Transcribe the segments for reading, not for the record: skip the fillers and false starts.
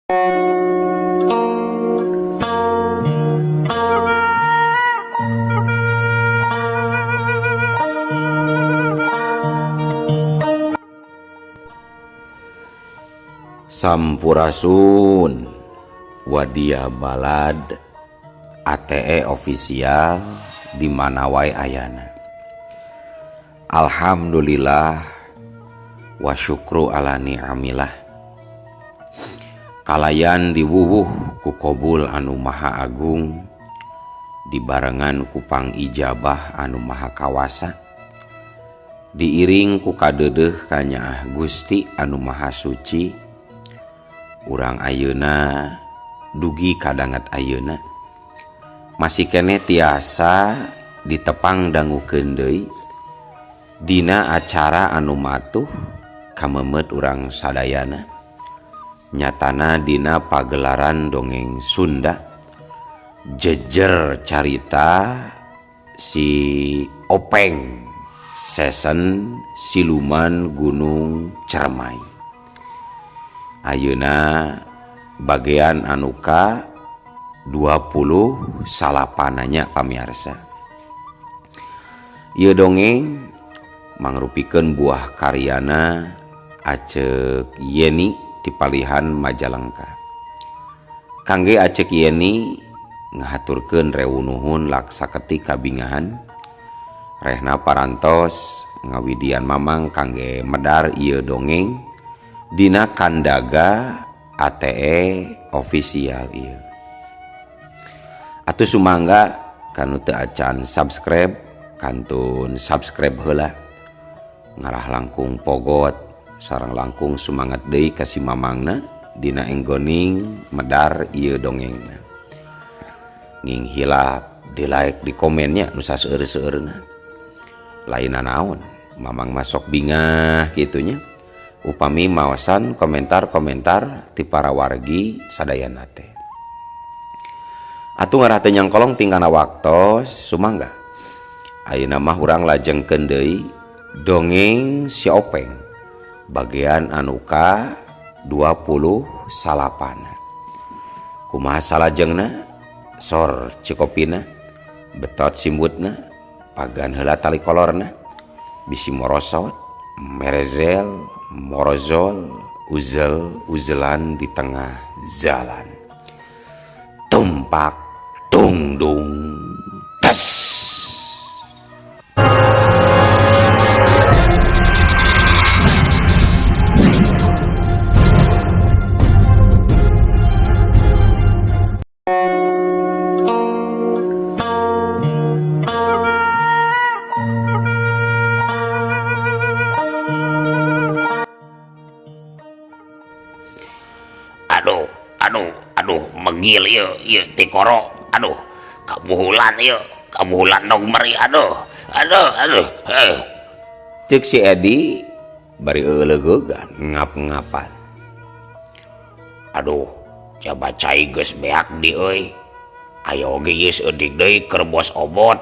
Sampurasun Wadia Balad ATE official di mana wae ayana. Alhamdulillah wa syukru ala ni'amillah. Kalayan diwuwuh ku Qobul anu maha agung, dibarengan ku pang ijabah anu maha kawasa, diiring ku kadeudeuh ka Nyaah Gusti anu maha suci. Urang ayeuna dugi kadangat ayeuna masih kene tiasa ditepang dangukeun deui dina acara anu matuh kamemet urang sadayana, nyatana dina pagelaran dongeng Sunda jejer carita si Openg Sesen Siluman Gunung Ceremai. Ayeuna bagian anuka 20 salapananya pamiarsa. Ieu dongeng mangrupikeun buah karyana Acek Yeni ti Palihan Majalengka. Kangge Acek Yeni ngahaturkeun rewuh laksa saketik kabingahan, rehna parantos ngawidian mamang kangge medar ieu dongeng dina kandaga ATE official ieu. Atuh sumangga kanu teu acan subscribe kantun subscribe heula, ngarah langkung pogot sareng langkung sumangat deui ka si mamangna dina enggoning medar ieu dongengna. Nging hilap di like di komennya nu saseueur-seueurna. Lainna naon, mamang masok bingah kitunya. Upami maosan komentar-komentar ti para wargi sadayana teh. Atuh ngarah teh nyangkolong tingkana waktos sumangga. Ayeuna mah urang lajengkeun deui dongeng si Openg bagian anu ka 20 salapana. Kumaha salajengna? Sor cikopina, betot simbutna, pagan heula tali kolorna, bisi morosot, merezel, morozol, uzel-uzelan di tengah jalan. Tumpak dung-dung tes. Aduh, megil ieu tikoro, aduh, kabuhulan dong meri, aduh. Cek si Edi bari euleugeugan ngap-ngapan. Aduh, coba cai geus beak di euy. Ayo ge geus eudik deui keur bos obot,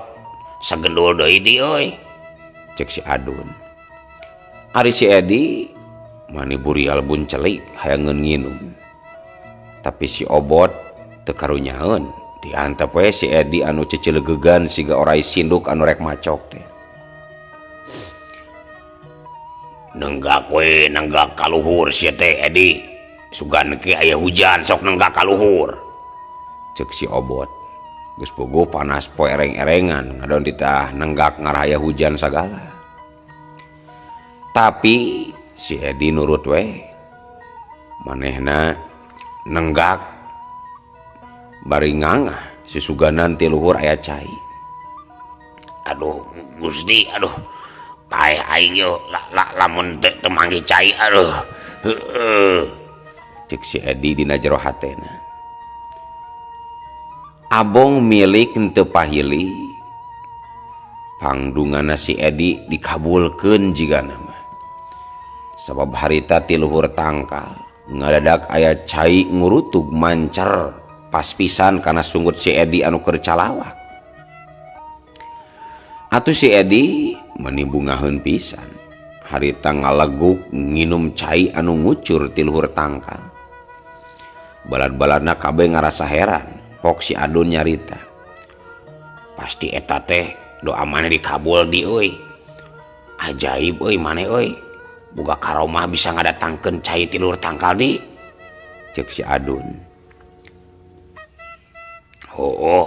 sagendul deui di euy. Cek si Adun. Ari si Edi mani burial bun celik hayangeun nginum. Tapi si obot teu karunyaeun, diantep we si Edi anu cecelegegan siga orai sinduk anu rek macok teh. Nenggak kaluhur si teh Edi, sugan ke aya hujan sok nenggak kaluhur. Cek si obot, geus bogoh panas poe ereng-erengan ngadon ditah nenggak ngarah aya hujan sagala. Tapi si Edi nurut we, manehna nenggak bari ngangah sisuganan ti luhur aya cai. Aduh Gusti, aduh taeh aing yo lamun teu manggi cai, aduh. Cek si Edi dina jero hatena. Abong milik henteu pahili, pangdungana si Edi dikabulkeun jigana mah. Sabab harita ti luhur tangkal ngadadak aya cai ngurutug mancer pas pisan kana sunggut si Edi anu keur calawak. Atuh si Edi menibungaheun pisan, harita ngaleguk nginum cai anu ngucur ti luhur tangkal. Balad-baladna kabeh ngarasa heran. Pok si Adun nyarita, pasti eta teh doa maneh dikabul di euy. Ajaib euy maneh euy, boga karomah bisa ngadatangkeun cai ti luhur tangkal di, cek si Adun. Oh,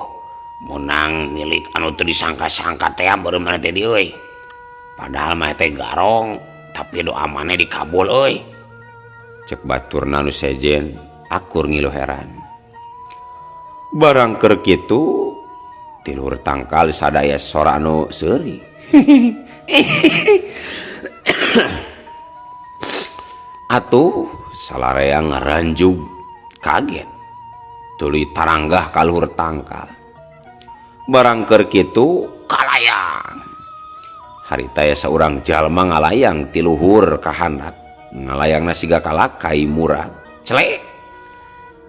menang milik anu teu disangka-sangka teh beureum maneh teh di euy. Padahal maneh teh garong, tapi doa maneh dikabul euy. Cek baturna anu sejen, akur ngilu heran. Barang keur kitu ti luhur tangkal sadaya sora anu seuri. Atuh salareang ngaranjug kaget tuluy taranggah ka luhur tangkal. Barang keur kitu kalayang. Harita aya saurang jalma ngalayang ti luhur ka handap. Ngalayangna siga kalakai murag. Celek.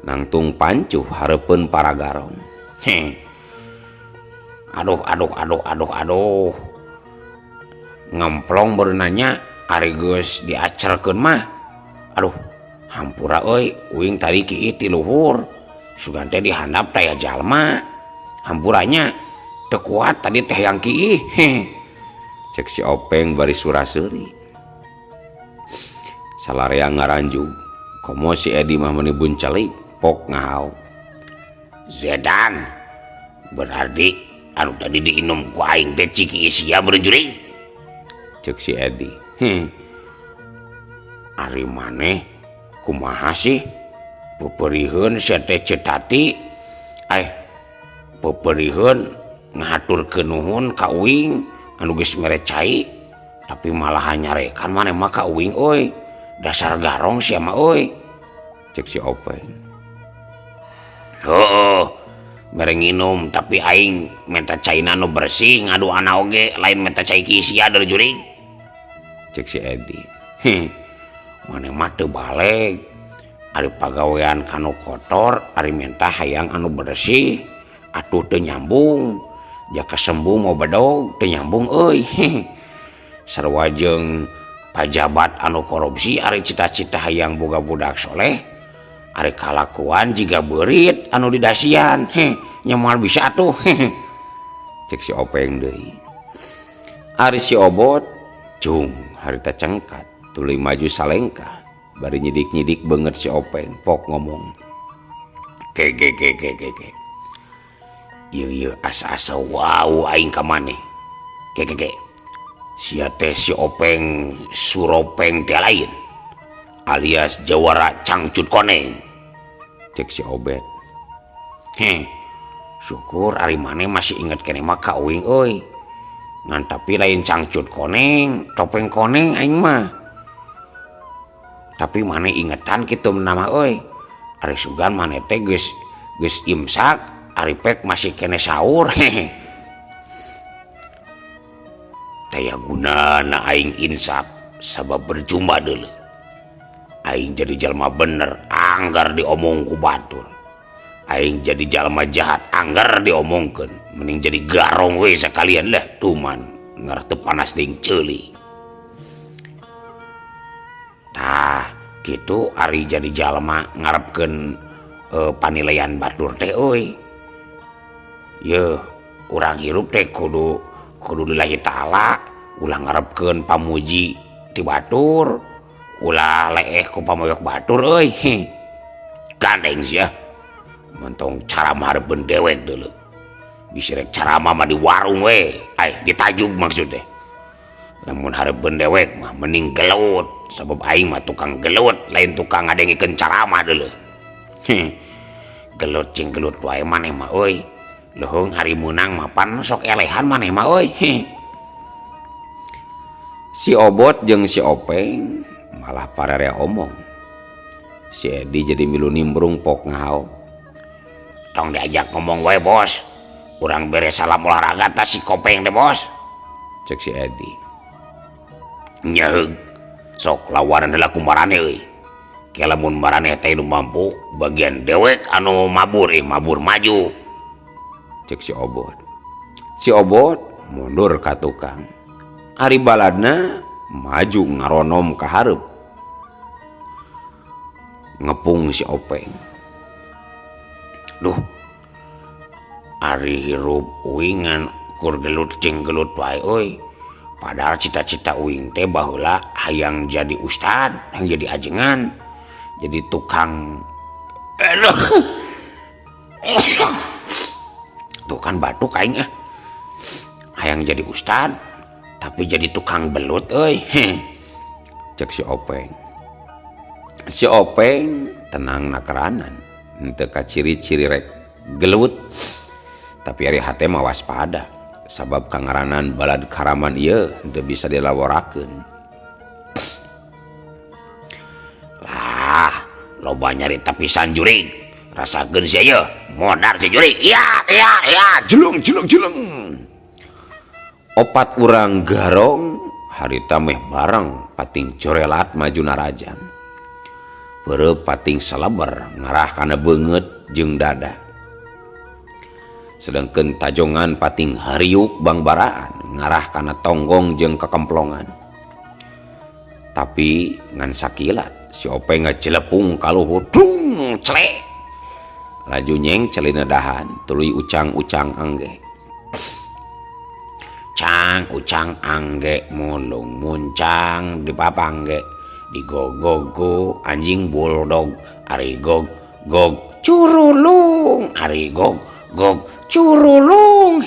Nangtung pancuh hareupeun para garong. Aduh. Ngemplong berenanya ari geus diacerkeun mah. Aduh, hampura euy, uing tadi kieu ti luhur. Sugan teh di handap teh jalma. Hampuranya teu kuat tadi teh yang kieu. Cek si Openg bari suraseuri. Salareang ngaranjug, komo si Edi mah meuni buncelik. Pok ngahau, Zedan, berarti anu tadi diinum ku aing teh ciki isia berjuring. Cek si Edi, ari maneh kumaha sih peperihun sia teh Cetati peperihun ngahaturkeun nuhun ka uing anu geus mere cai, tapi malah nyarekan maneh mah ka uing euy. Dasar garong sia mah euy. Cek si Openg. Mere nginum tapi aing menta caina nu bersih ngadu ana oge lain menta cai ki sia dari juring. Cek si Edi. Maneh mah teu balik. Ari pagawean kanu kotor, ari menta hayang anu bersih. Atuh teu nyambung. Jaka sembuh mau bedog teu nyambung euy. Sarua jeung pajabat anu korupsi ari cita-cita hayang boga budak soleh. Ari kalakuan jiga beurit anu didasian, nyamual bisa atuh. Cek si Openg deui. Ari si Obot, cung harita cengkat, tuluy maju salengkah. Bari nyidik-nyidik beungeut si Openg, pok ngomong. Ke. Ieu asa-asa wau aing ka maneh. Ke. Sia teh si Openg Suropeng teh lain. Alias jawara cangcut koneng. Cek si Obet. Syukur ari maneh masih inget kene mah ka uing euy. Ngan tapi lain cangcut koneng, topeng koneng aing mah. Tapi maneh ingetan kitu nama euy. Ari sugan maneh teh geus imsak, ari pek masih kene saur. Taya gunana aing insap sabab berjumpa deuleu. Aing jadi jalma bener anggar diomong ku batur. Aing jadi jalma jahat anggar diomongkeun. Mending jadi garong we sakalian lah tuman ngarah teu panas ting ceuli. Tah kitu ari jadi jalma ngarepkeun panilaian batur teh euy. Yeuh urang hirup teh kudu lillahi ta'ala ulah ngarepkeun pamuji ti batur. Ulah leeh ku pamoyok batur euy. Gandeng sia. Mentong caramah hareupeun dewek deuleu. Bisa rek caramah mah di warung we. Ditajug maksudnya. Lamun hareupeun dewek mah mending gelut sabab aing mah tukang gelut lain tukang ngadengikeun caramah deuleu. Gelut cing gelut wae maneh mah euy. Leuheung hari meunang mah pan sok elehan maneh mah euy. Si Obot jeung si Openg malah pararea omong. Si Edi jadi milu nimbrung pok ngahau. Tong diajak ngomong wae bos. Urang beres salam olahraga tas si Kopeng deh bos. Cek si Edi. Nyeug. Sok lawanan heula ku marane euy. Ke lamun marane teh nu mampu bagian dewek anu mabur maju. Cek si Obot. Si Obot mundur ka tukang. Ari baladna maju ngaronom ka hareup. Ngepung si Openg. ari hirup uingan kur gelut jeung gelut wae euy. Padahal cita-cita uing teh baheula hayang jadi ustad, hayang jadi ajengan, jadi tukang tuh kan batuk aing hayang jadi ustad tapi jadi tukang belut euy. Cek si Openg. Si Openg tenang nakeranan, henteu ka ciri-ciri rek gelut. Tapi ari hate mah waspada, sabab kangaranan balad Karaman ieu henteu bisa dilaworakeun. Lah, loba nyarita pisan jurig. Rasakeun sia ieu, modar si jurig. Iya, julung. Opat urang garong harita meh bareng pating corelat maju narajang. Peureup pating saleber ngarah kana beungeut jeung dada. Sedangkeun tajongan pating hariuk bangbaraan ngarah kana tonggong jeung kekemplongan. Tapi ngan sakilat si Openg ngacelepung kaluhur dung clek. Laju nyeng celina dahan tuluy ucang-ucang angge. Cang ucang angge mulung muncang di papangge di gogogo anjing bulldog ari gog curulung ari gog curulung.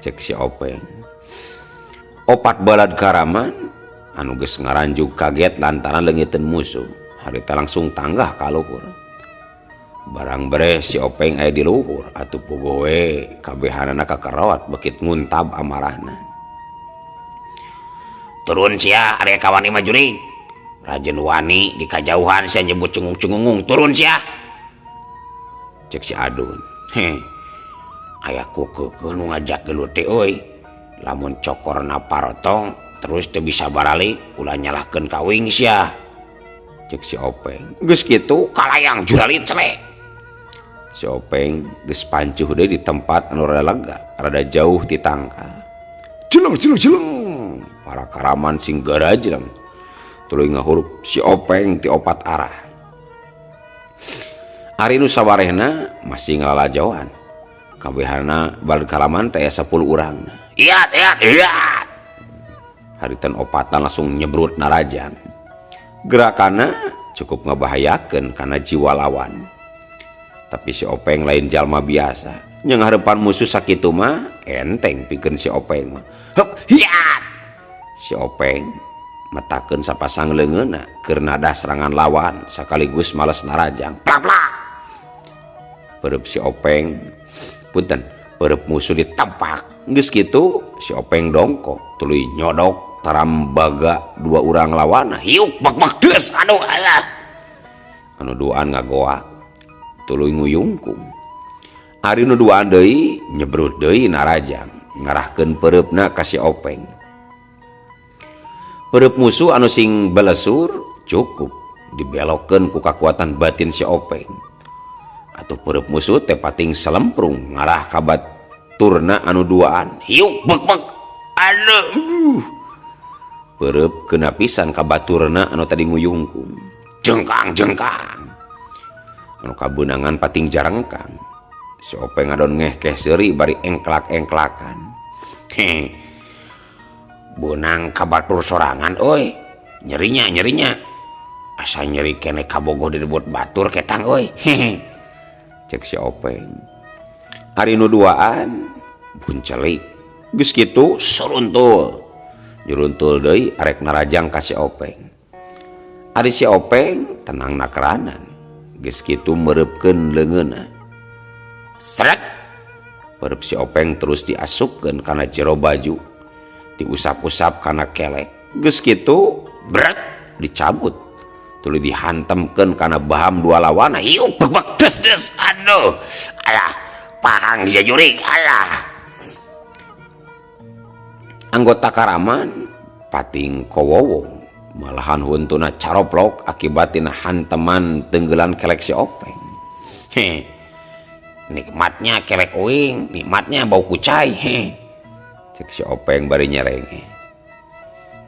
Cek si Openg. Opat balad Karaman anu geus ngaranjug kaget lantaran leungiteun musuh harita langsung tanggah ka luhur. Barang beres si Openg aya di luhur atuh puguh we kabehanana kakarot bekit nguntab amarahna. Turun sia ari kawani mah jurig. Rajen wani di kajauhan sia nyebut cungung-cungung turun sia. Cek si Adun. Aya kukeun nu ngajak gelut teh euy. Lamun cokorna parotong terus teu bisa baralik ulah nyalahkeun ka uing sia. Cek si Openg. Geus kitu kalayang juralit celek. Si Openg geus pancuh deui di tempat anu rada lega, rada jauh ti tangkal. Jeleng. Para Karaman sing garajleng tuluy ngahurup si Openg ti opat arah. Ari nu sawarehna masih ngalalajoan. Kabehana balad Karaman teh 10 urang. Iya. Haritan opatan langsung nyebrut narajang. Gerakanna cukup ngabahayakeun kana jiwa lawan. Tapi si Openg lain jalma biasa. Yang harapan musuh sakitu mah enteng pikeun si Openg mah. Heup, hiat. Si Openg matakeun sapasang leungeunna keur nada serangan lawan sakaligus males narajang. Plak. Peureup si Openg, punten, peureup musuh ditempak. Geus kitu si Openg dongkok tuluy nyodok tarambaga 2 urang lawanna. Hiuk bak deus aduh alah. Anu duaan ngagoak tuluy nguyungkung. Ari nu duaan deui nyebrut deui narajang ngarahkeun peureupeuna ka si Openg. Peureup musuh anu sing belesur cukup dibelokkeun ku kakuatan batin si Openg. Atuh peureup musuh teh pating salemprung ngarah ka baturna anu duaan. Hiuk bek aduh. Peureup keuna pisan ka baturna anu tadi nguyungkung. Jengkang. Anu kabeunangan pating jarengkang. Si Openg ngadon ngehkeh seuri bari engklak-engklakan. Beunang ka batur sorangan euy. Nyerinya. Asa nyeri kene kabogoh direbut batur ketang euy. Cek si Openg. Ari nu duaan buncelik. Geus kitu suruntul. Nyuruntul deui arek narajang ka si Openg. Ari si Openg tenang nakeranan. Geus kitu meureupkeun leungeunna. Sret. Peureup si Openg terus diasupkeun kana jero baju. Diusap-usap kana kelek. Geus kitu bret dicabut. Tuluy dihantemkeun kana baham 2 lawanna. Hiuk bek des aduh. Alah, pahang sia jurig alah. Anggota Karaman pating kowowong. Malahan huntuna caroplok akibatina hanteman tenggelan kelek si Openg. Nikmatnya kelek uing, nikmatnya bau kucai. Cek si Openg bari nyerenge.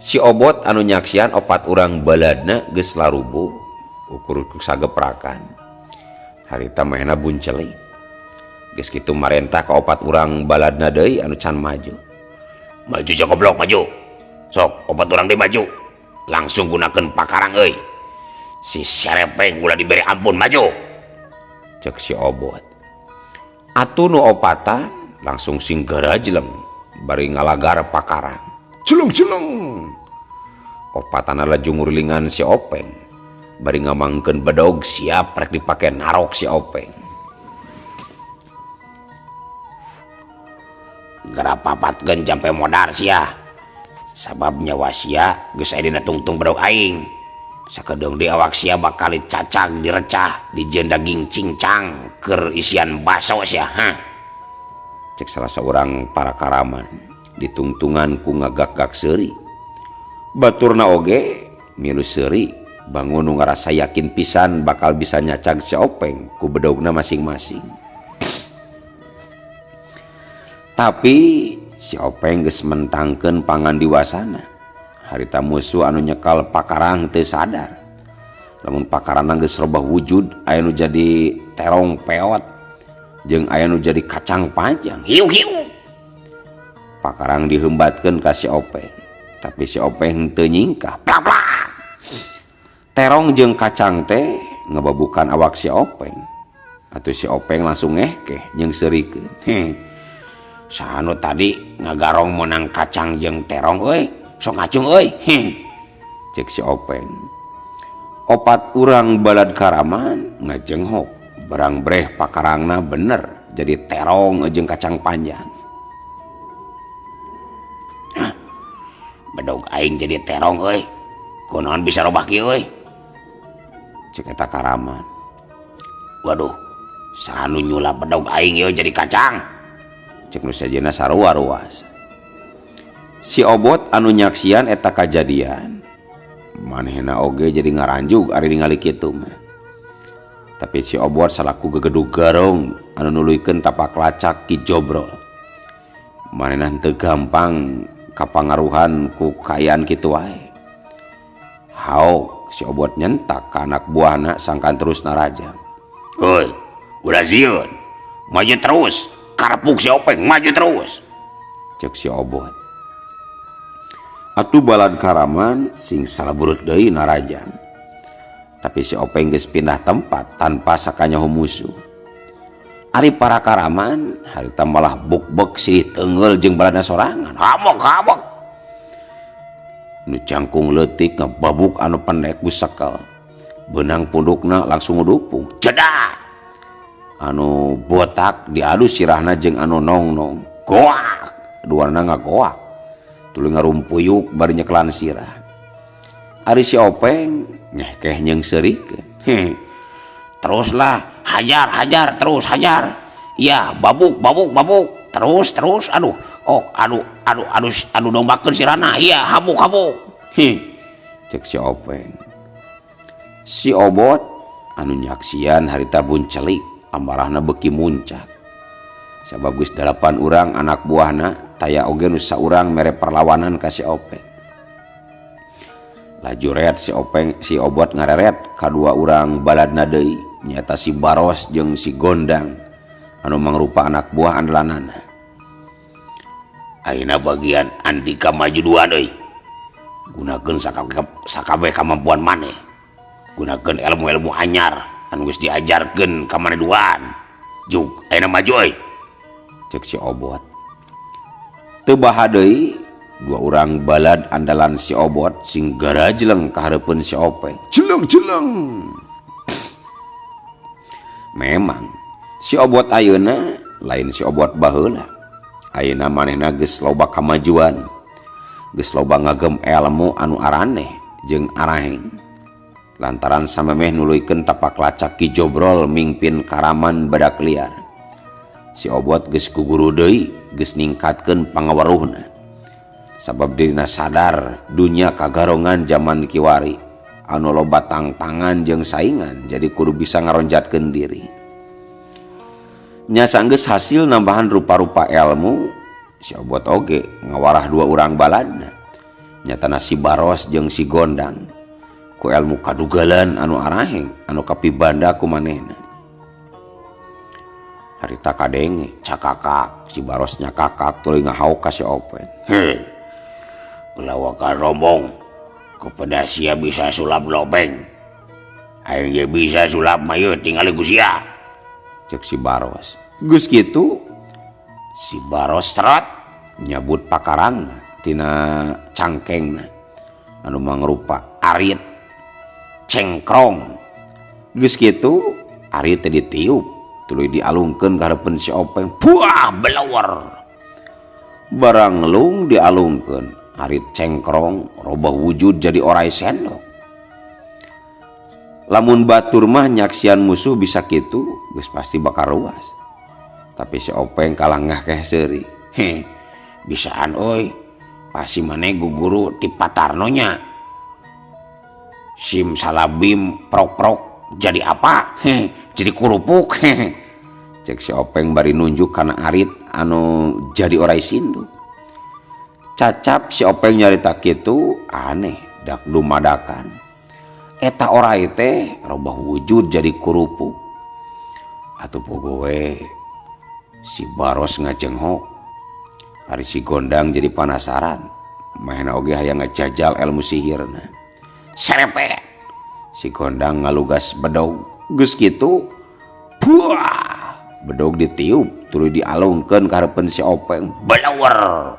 Si Obot anu nyaksian 4 urang baladna geus larubuh ukur sageprakan. Harita mehna buncelik. Geus kitu marentah ka opat urang baladna deui anu can maju. Maju cak goblok maju. Sok opat urang deui maju. Langsung gunakeun pakarang euy. Si Serepeng ulah diberi ampun maju. Cek si Obot. Atuh nu opatan langsung singgara jeleng bari ngalagar pakarang. Celung-celung. Opatana laju ngurilingan si Openg. Bari ngamangkeun bedog siap rek dipake narok si Openg. Gara papatkeun jampe modar sia. Sabab nyawa sia geus aya dina tungtung bedog aing. Sakedeung di awak sia bakal dicacag direcah dijieun daging cincang keur isian baso sia ha. Cek salah seorang para karaman ditungtungan ku ngagak-gak seuri. Baturna oge milu seuri bangun nu ngarasa yakin pisan bakal bisa nyacag si Openg ku bedogna masing-masing. Tapi si Openg geus mentangkeun pangan diwasana. Harita musuh anu nyekal pakarang teu sadar. Lamun pakarana geus robah wujud aya nu jadi terong peot jeung aya nu jadi kacang panjang. Hiu-hiu. Pakarang diheumbatkeun ka si Openg, tapi si Openg teu nyingkah. Plak-plak. Terong jeung kacang teh ngebabukan awak si Openg. Atuh si Openg langsung ngehkeh jeung seurikeun. Sanu tadi ngagarong menang kacang jeung terong euy, sok ngacung euy. Cek si Openg. Opat urang balad karaman ngajenghok barang breh pakarangna bener jadi terong jeung kacang panjang. Bedog aing jadi terong euy. Kunaon bisa robah kieu euy? Cek eta karaman. Waduh, sanu nyulap bedog aing ieu jadi kacang. Cek nu sajena sarua ruas. Si Obot anu nyaksian eta kajadian manehna oge jadi ngaranjug ari ningali kitu mah. Tapi si Obot salaku gegedug garong anu nuluykeun tapak lacak Ki Jobrol. Manehna teu gampang kapangaruhan ku kaayaan kitu wae. Haok si Obot nyentak ka anak buahna sangkan terus narajang. Heuy, ulah zieun. Maju terus. Karepuk si Openg maju terus. Cek si Obot. Atuh balad karaman sing salaburut deui narajang. Tapi si Openg geus pindah tempat tanpa sakanyaho musuh. Ari para karaman harita malah buk-buk silih teungeul jeung baladna sorangan. Habok-habok. Nu cangkung leutik ngebabuk anu pendek busekel. Benang pundukna langsung ngudupung. Cedak. Anu botak diadu sirahna jeung anu nong-nong. Goak. Duana ngagoak. Tuluy ngarumpuyuk bari nyekelan sirah. Ari si Openg nyehkeh jeung seurikeun. Teruslah, hajar, terus hajar. Ya, babuk. Terus, aduh. Oh, aduh dombakeun sirahna. Iya, habuk. Cek si Openg. Si Obot anu nyaksian harita buncelik amarahna beki muncak. Sabab geus 8 urang anak buahna taya oge nu saurang mere perlawanan ka si Openg. Laju ret si Obot ngareret kadua urang baladna deui nyaeta si Baros jeung si Gondang anu mangrupa anak buah andalanana. Ayeuna bagian Andika maju duan euy. Gunakeun sakabeh kamampuan maneh. Gunakeun ilmu-ilmu anyar anu geus diajarkeun ka maneh duan. Juk ayeuna maju euy. Cek si Obot. Teu baha deui dua urang balad andalan si Obot sing garajleng ka hareupeun si Openg. Jeleng. Memang si Obot ayeuna lain si Obot baheula. Ayeuna manehna geus loba kamajuan. Geus loba ngagem ilmu anu araneh jeung araheng. Lantaran samemeh nuluykeun tapak lacak Ki Jobrol mingpin karaman badak liar. Si Obot geus guguru deui, geus ningkatkeun pangaweruhna. Sabab dirina sadar dunya kagarongan zaman kiwari anu loba tangtangan jeung saingan, jadi kudu bisa ngaronjatkeun diri. Nya sanggeus hasil nambahan rupa-rupa ilmu, si Obot oge ngawarah dua urang baladna. Nyatana si Baros jeung si Gondang ku ilmu kadugalan anu araheng anu kapibanda ku manehna. harita kadenge cakakak si Barosnya kakak tuluy ngahauk ka si Openg. Ulah waka rombong kepada sia bisa sulap lobeng. Aing ge bisa sulap mah yeuh tingali ku sia. Cek si Baros. Geus kitu Si Baros trot nyabut pakarangna tina cangkengna anu mangrupa arit cengkrong. Geus kitu arit teh ditiup tuluy dialungkeun ka hareupeun si Openg. buah belawar. Barang lung dialungkeun arit cengkrong robah wujud jadi orai sendok. Lamun batur mah nyaksian musuh bisa kitu geus pasti bakal ruas. Tapi si Openg kalah ngakeh seuri. Bisaan euy. Pasti maneh guguru ti patarnonya. Sim salabim prok-prok jadi apa? Jadi kurupuk. Cek si Openg bari nunjuk kana arit anu jadi orai sinduk. Cacap si Openg nyarita kitu aneh dak dumadakan. Eta orai teh robah wujud jadi kurupuk. Atuh pogoe si Baros ngajenghok. Ari si Gondang jadi penasaran. Mahena oge hayang ngajajal ilmu sihirna. Serepet. Si Gondang ngalugas bedog. Geus kitu buah bedog ditiup tuluy dialungkeun ka hareupeun si Openg. Belawar.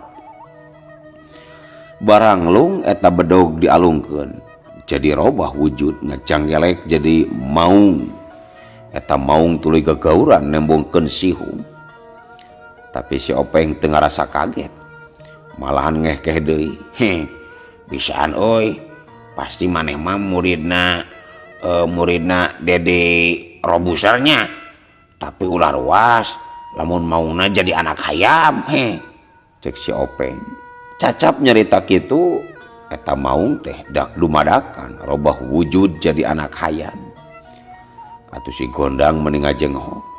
Barang lung eta bedog dialungkeun jadi robah wujud ngecanggelek jadi maung. Eta maung tuluy gagauran nembongkeun sihum. Tapi si Openg teu ngarasa kaget, malahan ngehkeh deui. Bisaan euy. Pasti maneh mah muridna Dede Robusernya. Tapi ulah ruas lamun maungna jadi anak hayam. Cek si Openg. Cacap nyarita kitu eta maung teh dak dumadakan robah wujud jadi anak hayam. Atuh si Gondang mending ngajenghok.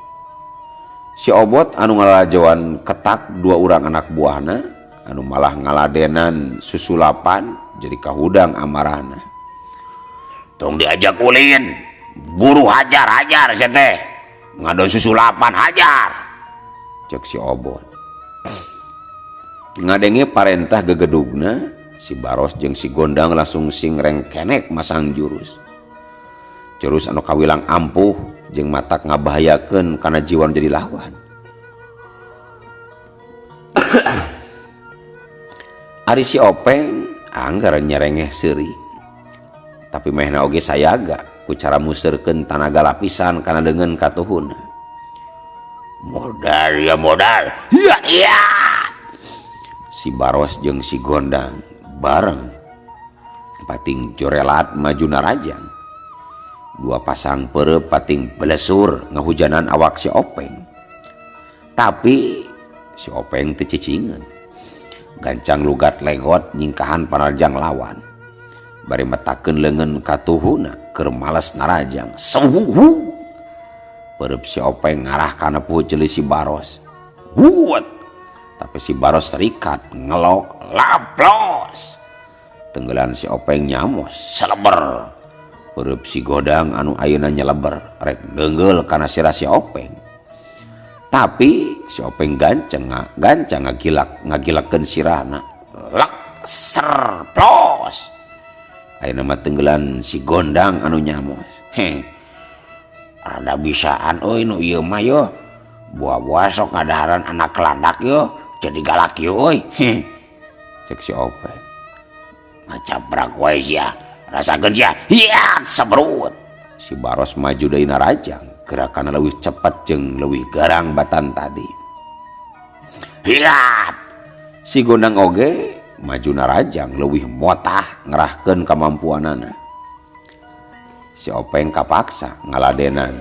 Si Obot anu ngalajoan ketak dua urang anak buahna anu malah ngaladenan susulapan jadi kahudang amarahna. Tong diajak ulin. Buru hajar sia teh. Ngadon susulapan hajar. Cek si Obot. Ngadenge parentah gegedugna si Baros jeung si Gondang langsung singreng kenek masang jurus. Jurus anu kawilang ampuh jeung matak ngabahayakeun kana jiwa jadi lawan. Ari si Openg anggar nyerengeh seuri. Tapi mehna oge sayaga ku cara museurkeun tanaga lapisan kana leungeun katuhuna. Modal ya modal. Ya. Si Baros jeung si Gondang bareng pating jorelat maju narajang. Dua pasang peureup pating belesur ngahujanan awak si Openg. Tapi si Openg teu cicingeun. Gancang lugat legot nyingkahan panarjang lawan. Bari metakeun leungeun katuhuna keur males narajang. Seuhuh. Peureup si Openg ngarah kana pueuh ceuli si Baros. Buat. Tapi si Baros terikat ngelok laplos. Tenggelan si Openg nyamos seleber. Peureup si Gondang anu ayeuna nyeleber rek neungeul kana sirah si Openg. Tapi si Openg gancang ngagilakeun sirahna. Lak serplos. Ayeuna mah tenggelan si Gondang anu nyamos. Rada bisaan euy nu ieu mah yo. Buah-buah sok ngadaharan anak kelandak yo. Jadi galak yo euy. Cek si Openg. Ngacabrak wae sia. Rasakeun sia. Hiat sabrut. Si Baros maju deui narajang. Gerakanna leuwih cepet jeung leuwih garang batan tadi. Hiat. Si Gondang oge maju narajang leuwih motah ngerahkeun kamampuanana. Si Openg kapaksa ngaladenan.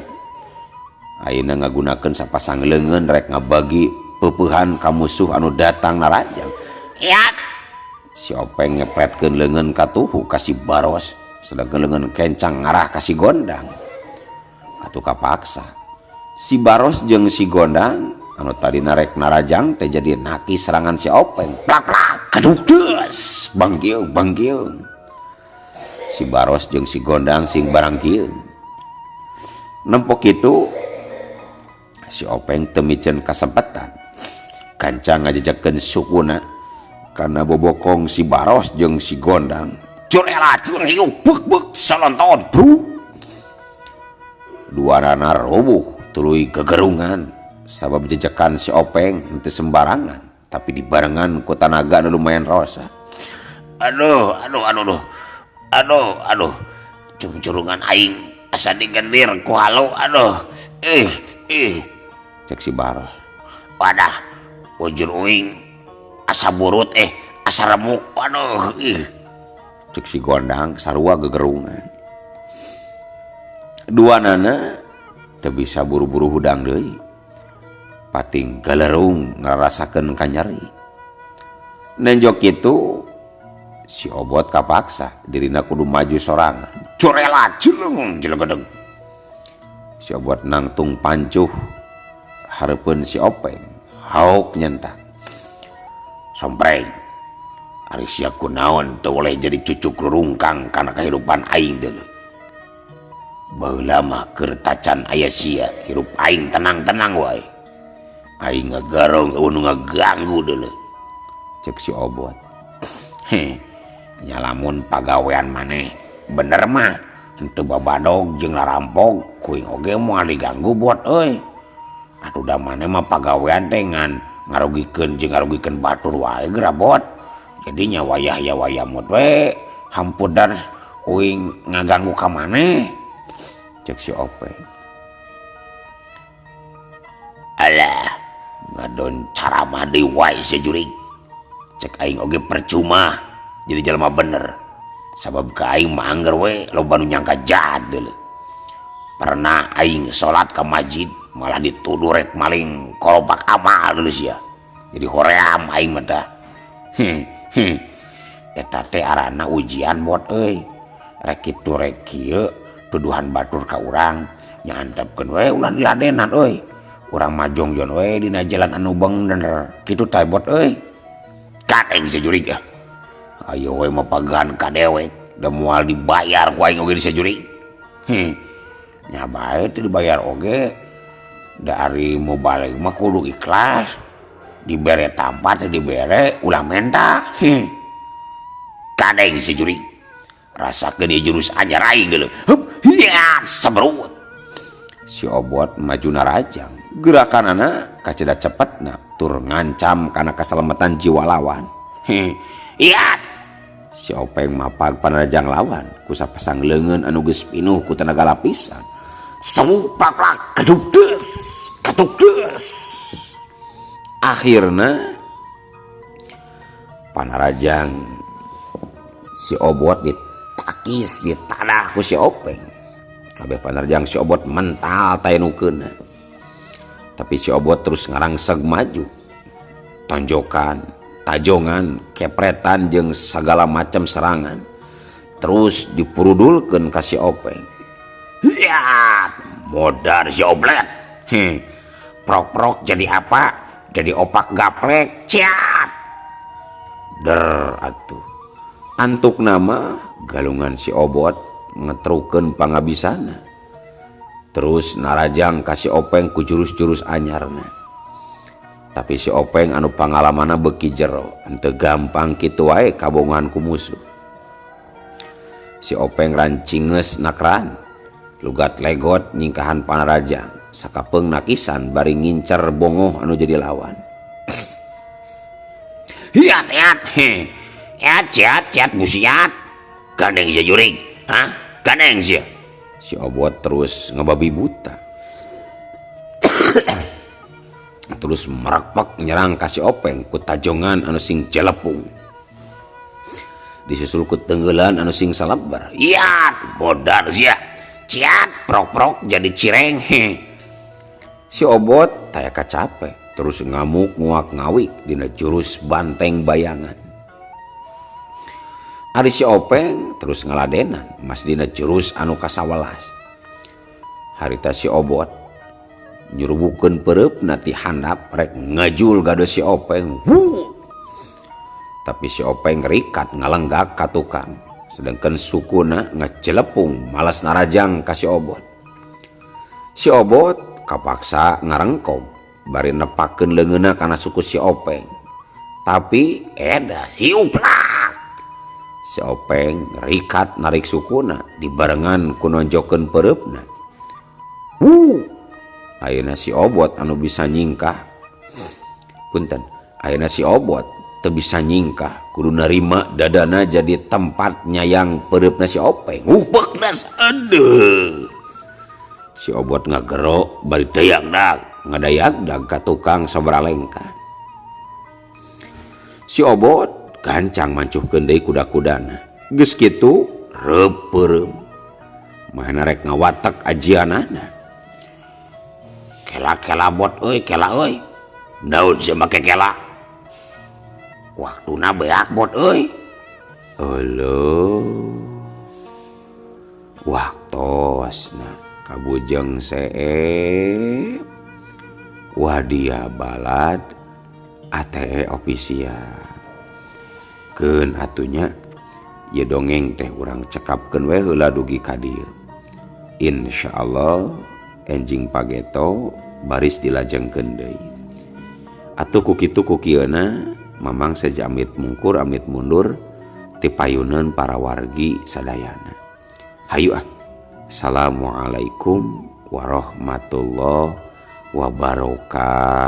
Ayeuna ngagunakeun sapasang leungeun rek ngabagi peupeuhan ka musuh anu datang narajang. Hiat. Si Openg ngepretkeun leungeun katuhu ka si Baros, sedangkeun leungeun kencang ngarah ka si Gondang. Atuh kapaksa. Si Baros jeung si Gondang anu tadi narek narajang teh jadi naki serangan si Openg. Plak kedugdeus. Bangkieung. Si Baros jeung si Gondang sing barang kieu. Nempok kitu si Openg temicen kasempatan kancang ngajajakeun sukuna karena bobokong si Baros jeung si Gondang curela curhiu bek salonton bro. duanana roboh tuluy kegerungan sabab jejekan si Openg henteu sembarangan tapi dibarengan ku tanaga anu lumayan rosa. Aduh curungan aing asa digendir ku halu. Aduh cek si Baros. Wadah ujur uing asa burut asa remuk. Waduh cek si Gondang sarua gegerungan. Duanana teu bisa buru-buru hudang deui pating galerung ngarasakeun kanyari. Nenjok kitu si Obot kapaksa dirina kudu maju sorangan. curela jeleng. Si Obot nangtung pancuh hareupeun si Openg hauk nyentak. Sompreng ari sia kunaon teu boleh jadi cucuk rurungkang kana kahirupan aing deuleu. Baheula mah keur tacan aya sia hirup aing tenang-tenang wae. Aing ngagarong eueuh nu ngaganggu deuleu. Cek si Obot. Nyalamun pagawean maneh bener mah henteu babadog jeung larampog kuing oge moal diganggu buat euy. Atuh da maneh mah pagawean teh ngan ngarugikeun jeung ngarugikeun batur wae geura bot. Jadi nya wayah ya wayah mut we hampudar uing ngaganggu ka maneh. Cek si Openg. Alah ngadon caramah deui wae sajurig. Cek aing oge percuma jadi jalma bener sabab ka aing mah angger we loba nu nyangka jahat deuleu. Pernah aing salat ka masjid malah dituduh rek maling kolobak amal deuleu sia. Jadi hoream aing mah tah. Eta teh arana ujian bot euy. Rek kitu rek kieu tuduhan batur ka urang nyantepkeun we ulah diladenan euy. Urang mah jongjon we dina jalan anu bener kitu teh bot euy. Kadeng sajurig ya. Ayo we mah pagahan kadewek da moal dibayar ku aing oge di sajurig. Nya bae teu dibayar oge da ari mau balik mah kudu ikhlas. Dibere tampat teu dibere ulah menta. Kadeng sajurig. Rasakeun ieu jurus anyar aing deuleu. Hup hiat sabrut. Si Obot maju narajang. Gerakanana kaceda cepetna tur ngancam kana kasalamatan jiwa lawan. Iat. Si Openg mapag panarajang lawan ku sapasang leungeun anu geus pinuh ku tenaga lapisan. Samupaklak katuk deus. Akhirna panarajang si Obot ditakis ditadah ku si Openg. Kabeh panarajang si Obot mental taenukeunna. Tapi si Obot terus ngarangseg maju. Tonjokan, tajongan, kepretan jeung sagala macam serangan terus dipurudulkeun ka si Openg. Ya, modar si Oblet. Prok-prok jadi apa? Jadi opak gaplek. Ciat. Der atuh. Antuk nama galungan si Obot ngetrukeun pangabisana. Terus narajang ka si Openg ku jurus-jurus anyarna. Tapi si Openg anu pangalamanna beuki jero, henteu gampang kitu wae kabongan ku musuh. Si Openg rancingeus nakran, lugat legot nyingkahan panarajang, sakapeung nakisan bari ngincer bongoh anu jadi lawan. Hiat. Ciat musiat. Gandeng sia jurig. Hah? Gandeng sia. Si Obot terus ngebabi buta. Terus merekpek nyerang ka si Openg ku tajongan anu sing celepung. Disusul ku tenggeulan anu sing salabar. Iat, modar sia. Ciat, prok-prok jadi cireng. Si Obot taya kacape, terus ngamuk nguak ngawik dina jurus banteng bayangan. Ari si Openg terus ngaladenan mas dina jurus anu kasawelas. Harita si Obot nyurubukeun peureupna ti handap rek ngajul gado si Openg. Tapi si Openg rikat ngalenggak ka tukang, sedangkan sukuna ngecelepung malas narajang ka si Obot. Si Obot kapaksa ngarengkog bari nepakeun leungeunna kana suku si Openg. Tapi eda siuplak. Si Openg rikat narik sukuna dibarengan ku nonjokeun peureupna. Ayeuna si Obot anu bisa nyingkah. Punten, ayeuna si Obot teu bisa nyingkah, kudu narima dadana jadi tempat nyayang peureupna si Openg. Beuknas aduh. Si Obot ngagero bari ngadayak ka tukang sabralengka. Si Obot gancang mancuhkeun deui kuda-kudana. Geus kitu reupeurem. Mahana rek ngawatek ajianana. Kela bot euy, kela euy. Naon sia make kela? Waktuna beak bot euy. Eueuh. Waktosna kabujeng seep. Wadia balad ATE official. Keun atunya ye dongeng teh urang cekapkeun we heula dugi ka dieu. Insyaallah enjing pageto baris dilajengkeun deui. Atuh ku kitu ku kieuna mamang sejamit mungkur amit mundur ti payuneun para wargi sadayana. Hayu ah. Assalamualaikum warahmatullahi wabarakatuh.